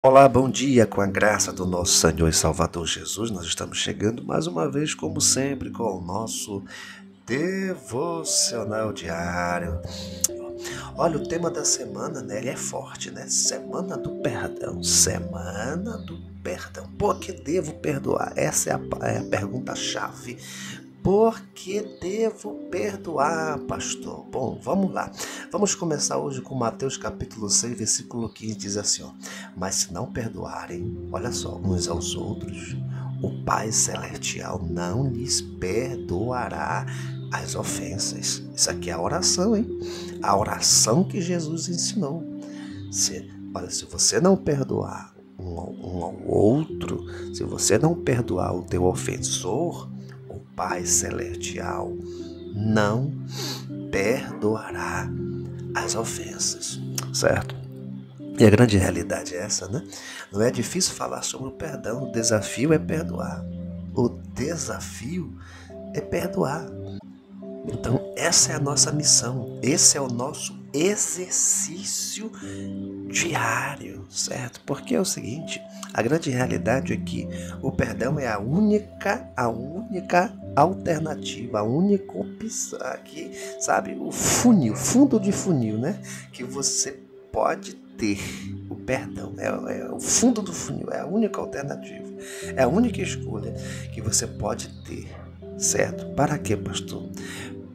Olá, bom dia, com a graça do nosso Senhor e Salvador Jesus. Nós estamos chegando mais uma vez, como sempre, com o nosso devocional diário. Olha, o tema da semana, né? Ele é forte, né? Semana do perdão. Semana do perdão. Por que devo perdoar? Essa é a pergunta-chave. Por que devo perdoar, pastor? Bom, vamos lá. Vamos começar hoje com Mateus capítulo 6, versículo 15, diz assim, ó. Mas se não perdoarem, olha só, uns aos outros, o Pai Celestial não lhes perdoará as ofensas. Isso aqui é a oração, hein? A oração que Jesus ensinou. Olha, se você não perdoar um ao outro, se você não perdoar o teu ofensor, o Pai Celestial não perdoará as ofensas, certo? E a grande realidade é essa, né? Não é difícil falar sobre o perdão, o desafio é perdoar. O desafio é perdoar. Então, essa é a nossa missão, esse é o nosso exercício diário, certo? Porque é o seguinte, a grande realidade é que o perdão é a única alternativa, a única opção aqui, sabe? O funil, fundo de funil, né? Que você pode ter. O perdão é o fundo do funil, é a única alternativa, é a única escolha que você pode ter, certo? Para quê, pastor?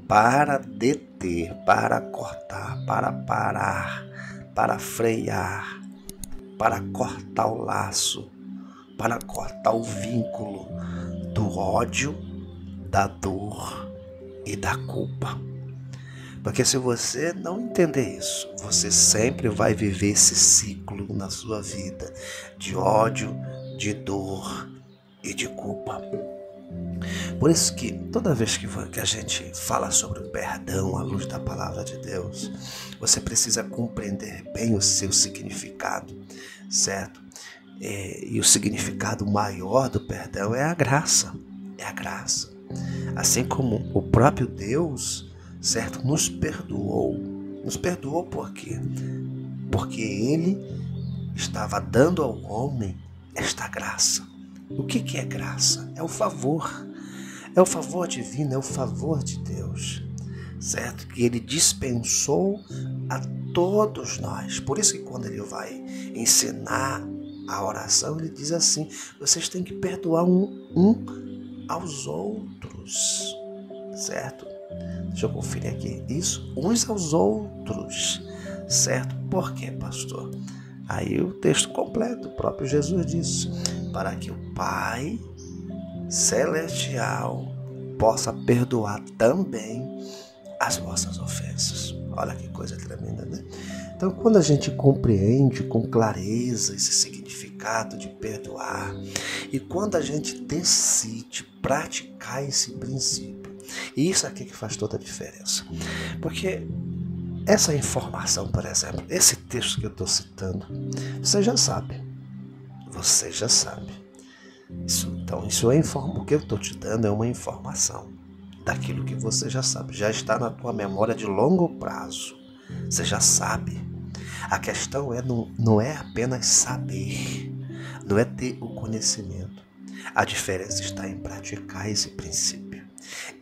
Para deter, para cortar, para parar, para frear, para cortar o laço, para cortar o vínculo do ódio, da dor e da culpa. Porque se você não entender isso, você sempre vai viver esse ciclo na sua vida de ódio, de dor e de culpa. Por isso que toda vez que a gente fala sobre o perdão à luz da palavra de Deus, você precisa compreender bem o seu significado, certo? E o significado maior do perdão é a graça. É a graça. Assim como o próprio Deus, certo, nos perdoou. Nos perdoou por quê? Porque Ele estava dando ao homem esta graça. O que é graça? É o favor. É o favor divino, é o favor de Deus, certo? Que Ele dispensou a todos nós. Por isso que quando Ele vai ensinar a oração, Ele diz assim, vocês têm que perdoar um aos outros, certo? Deixa eu conferir aqui. Isso, uns aos outros, certo? Por quê, pastor? Aí o texto completo, o próprio Jesus disse, para que o Pai Celestial possa perdoar também as vossas ofensas. Olha que coisa tremenda, né? Então, quando a gente compreende com clareza esse significado de perdoar e quando a gente decide praticar esse princípio, e isso aqui que faz toda a diferença. Porque essa informação, por exemplo, esse texto que eu estou citando, você já sabe. Você já sabe. Isso é o que eu estou te dando é uma informação daquilo que você já sabe, já está na tua memória de longo prazo, você já sabe. A questão não é apenas saber, não é ter o conhecimento, a diferença está em praticar esse princípio.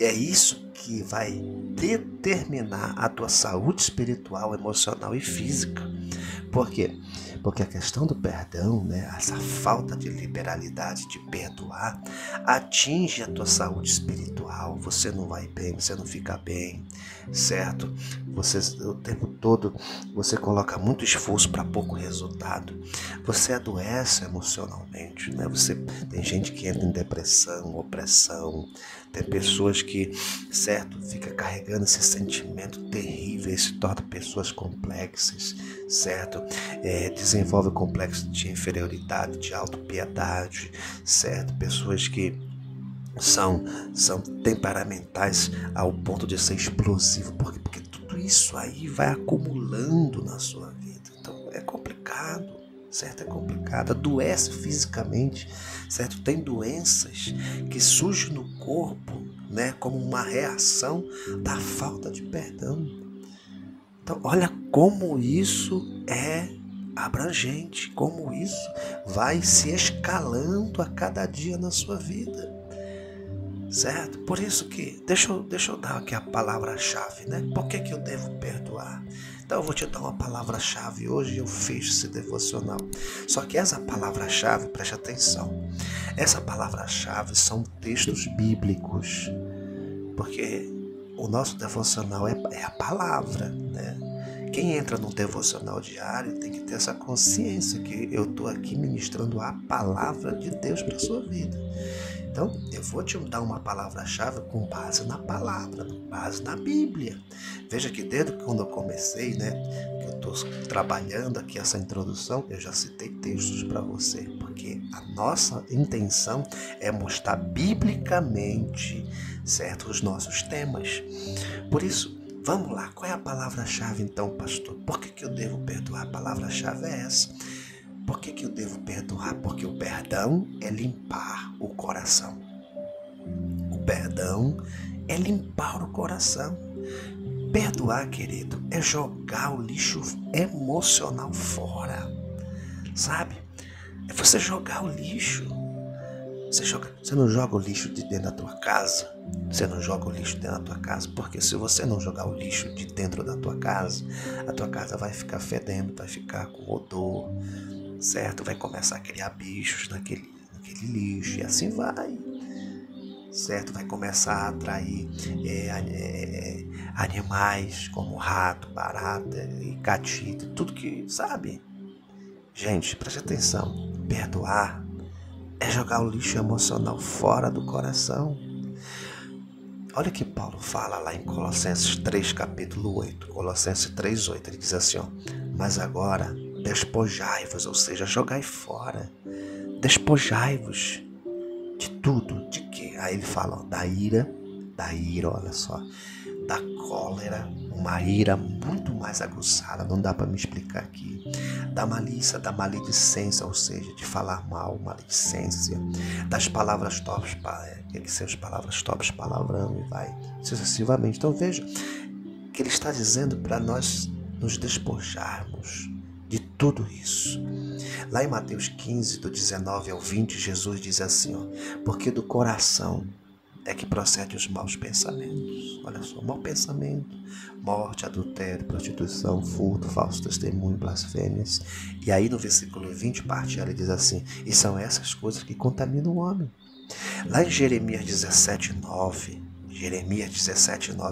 É isso que vai determinar a tua saúde espiritual, emocional e física. Por quê? Porque a questão do perdão, né, essa falta de liberalidade de perdoar, atinge a tua saúde espiritual. Você não vai bem, você não fica bem, certo? Você, o tempo todo você coloca muito esforço para pouco resultado. Você adoece emocionalmente, né? Tem gente que entra em depressão, opressão. Tem pessoas que, certo, fica carregando esse sentimento terrível e se tornam pessoas complexas, certo? Desenvolve complexo de inferioridade, de autopiedade, certo? Pessoas que são temperamentais ao ponto de ser explosivo, porque tudo isso aí vai acumulando na sua vida. Então é complicado, certo? É complicado, adoece fisicamente, certo? Tem doenças que surgem no corpo, né, como uma reação da falta de perdão. Então olha como isso é abrangente, como isso vai se escalando a cada dia na sua vida, certo? Por isso que, deixa eu dar aqui a palavra-chave, né? Por que eu devo perdoar? Então eu vou te dar uma palavra-chave hoje, eu fecho esse devocional. Só que essa palavra-chave, preste atenção, essa palavra-chave são textos bíblicos, porque o nosso devocional é a palavra, né? Quem entra no devocional diário tem que ter essa consciência que eu estou aqui ministrando a palavra de Deus para a sua vida. Então, eu vou te dar uma palavra-chave com base na palavra, com base na Bíblia. Veja que desde quando eu comecei, né, que eu estou trabalhando aqui essa introdução, eu já citei textos para você, porque a nossa intenção é mostrar biblicamente, certo, os nossos temas. Por isso, vamos lá, qual é a palavra-chave então, pastor? Por que eu devo perdoar? A palavra-chave é essa. Por que eu devo perdoar? Porque o perdão é limpar o coração. O perdão é limpar o coração. Perdoar, querido, é jogar o lixo emocional fora. Sabe? É você jogar o lixo. Você não joga o lixo de dentro da tua casa. Você não joga o lixo dentro da tua casa. Porque se você não jogar o lixo de dentro da tua casa, a tua casa vai ficar fedendo, vai ficar com odor, certo? Vai começar a criar bichos naquele lixo e assim vai, certo? Vai começar a atrair animais como rato, barata e catita, tudo que, sabe? Gente, preste atenção, perdoar é jogar o lixo emocional fora do coração. Olha o que Paulo fala lá em Colossenses 3, capítulo 8. Colossenses 3, 8, ele diz assim, ó, mas agora despojai-vos, ou seja, jogai fora. Despojai-vos de tudo. De quê? Aí ele fala, ó, da ira, olha só, da cólera, uma ira muito mais aguçada, não dá para me explicar aqui. Da malícia, da maledicência, ou seja, de falar mal, maledicência. Das palavras torpes, que são as palavras torpes, palavrão e vai sucessivamente. Então veja que ele está dizendo para nós nos despojarmos de tudo isso. Lá em Mateus 15, do 19 ao 20, Jesus diz assim, ó, porque do coração é que procede os maus pensamentos. Olha só, mau pensamento, morte, adultério, prostituição, furto, falso testemunho, blasfêmias. E aí no versículo 20, parte ela diz assim, e são essas coisas que contaminam o homem. Lá em Jeremias 17, 9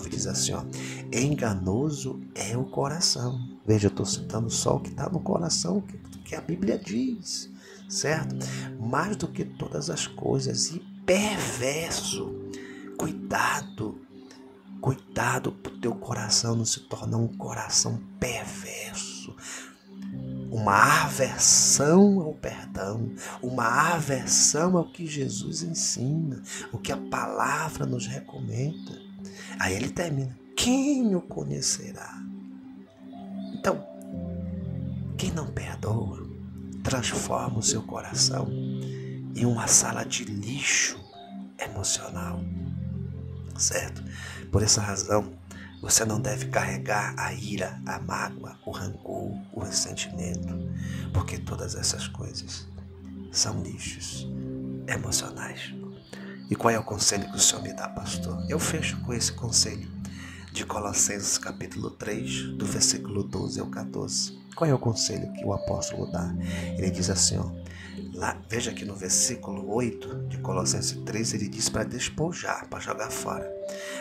diz assim, ó, enganoso é o coração. Veja, eu estou citando só o que está no coração, que a Bíblia diz, certo? Mais do que todas as coisas, e perverso. Cuidado para o teu coração não se tornar um coração perverso. Uma aversão ao perdão, uma aversão ao que Jesus ensina, o que a palavra nos recomenda. Aí ele termina, quem o conhecerá? Então, quem não perdoa, transforma o seu coração em uma sala de lixo emocional, certo? Por essa razão, você não deve carregar a ira, a mágoa, o rancor, o ressentimento, porque todas essas coisas são lixos emocionais. E qual é o conselho que o Senhor me dá, pastor? Eu fecho com esse conselho de Colossenses capítulo 3, do versículo 12 ao 14. Qual é o conselho que o apóstolo dá? Ele diz assim, ó, lá, veja que no versículo 8 de Colossenses 3, ele diz para despojar, para jogar fora.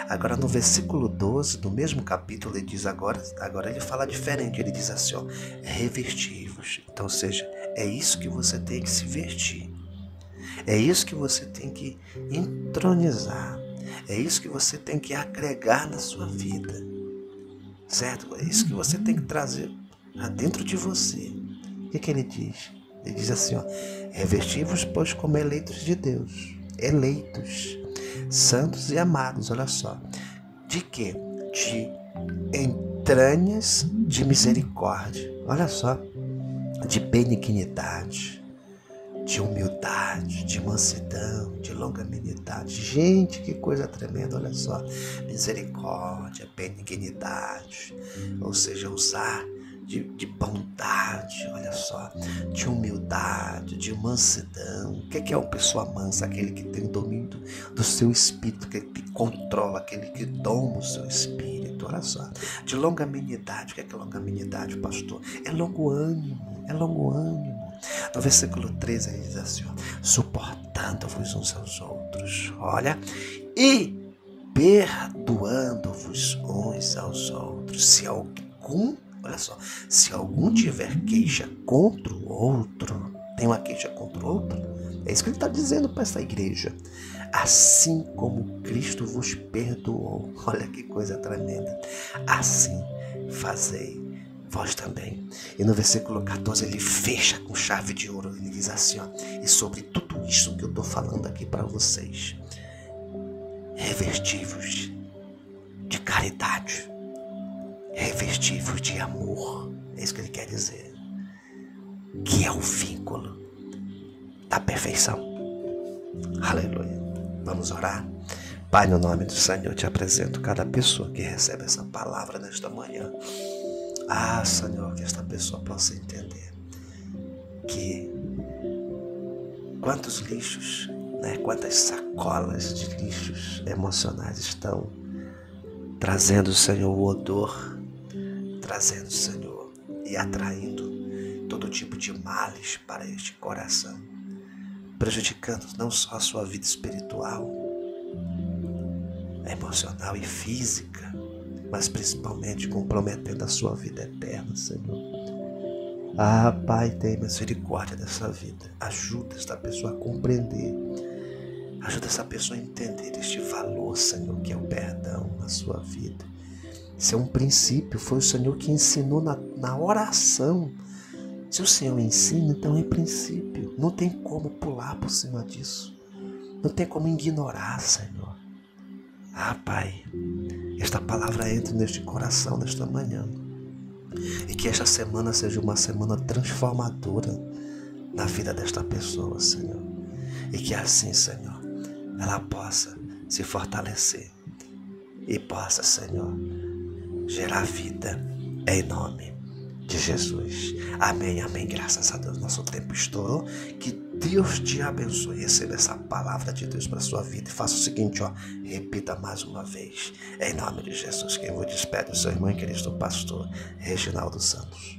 Agora no versículo 12 do mesmo capítulo, ele diz agora ele fala diferente, ele diz assim, ó, revestir-vos. Então, ou seja, é isso que você tem que se vestir. É isso que você tem que entronizar. É isso que você tem que agregar na sua vida. Certo? É isso que você tem que trazer dentro de você. O que ele diz? Ele diz assim, ó, revestir-vos, pois, como eleitos de Deus. Eleitos, santos e amados, olha só. De quê? De entranhas de misericórdia. Olha só. De benignidade, de humildade, de mansidão, de longanimidade. Gente, que coisa tremenda, olha só. Misericórdia, benignidade, ou seja, usar de bondade, olha só, de humildade, de mansidão. O que é uma pessoa mansa? Aquele que tem o domínio do seu espírito, aquele que controla, aquele que doma o seu espírito, olha só. De longanimidade. O que é longanimidade, pastor? É longo ânimo, é longo ânimo. No versículo 13 ele diz assim, ó, suportando-vos uns aos outros, olha, e perdoando-vos uns aos outros. Olha só, se algum tiver queixa contra o outro, tem uma queixa contra o outro, é isso que ele está dizendo para essa igreja. Assim como Cristo vos perdoou, olha que coisa tremenda, assim fazei vós também. E no versículo 14 ele fecha com chave de ouro, ele diz assim, ó, e sobre tudo isso que eu estou falando aqui para vocês, revestivos de caridade, revestivos de amor, é isso que ele quer dizer, que é o vínculo da perfeição. Aleluia. Vamos orar? Pai, no nome do Senhor, eu te apresento cada pessoa que recebe essa palavra nesta manhã. Ah, Senhor, que esta pessoa possa entender que quantos lixos, quantas sacolas de lixos emocionais estão trazendo, Senhor, o odor, trazendo, Senhor, e atraindo todo tipo de males para este coração, prejudicando não só a sua vida espiritual, emocional e física, mas principalmente comprometendo a sua vida eterna, Senhor. Ah, Pai, tenha misericórdia dessa vida. Ajuda esta pessoa a compreender. Ajuda essa pessoa a entender este valor, Senhor, que é o perdão na sua vida. Isso é um princípio, foi o Senhor que ensinou na oração. Se o Senhor ensina, então é princípio. Não tem como pular por cima disso. Não tem como ignorar, Senhor. Ah, Pai, esta palavra entra neste coração nesta manhã. E que esta semana seja uma semana transformadora na vida desta pessoa, Senhor. E que assim, Senhor, ela possa se fortalecer e possa, Senhor, gerar vida em nome de Jesus. Amém, amém. Graças a Deus, nosso tempo estourou. Que Deus te abençoe. Receba essa palavra de Deus para a sua vida. E faça o seguinte, ó, repita mais uma vez. Em nome de Jesus, quem vos despede, o seu irmão em Cristo, o pastor Reginaldo Santos.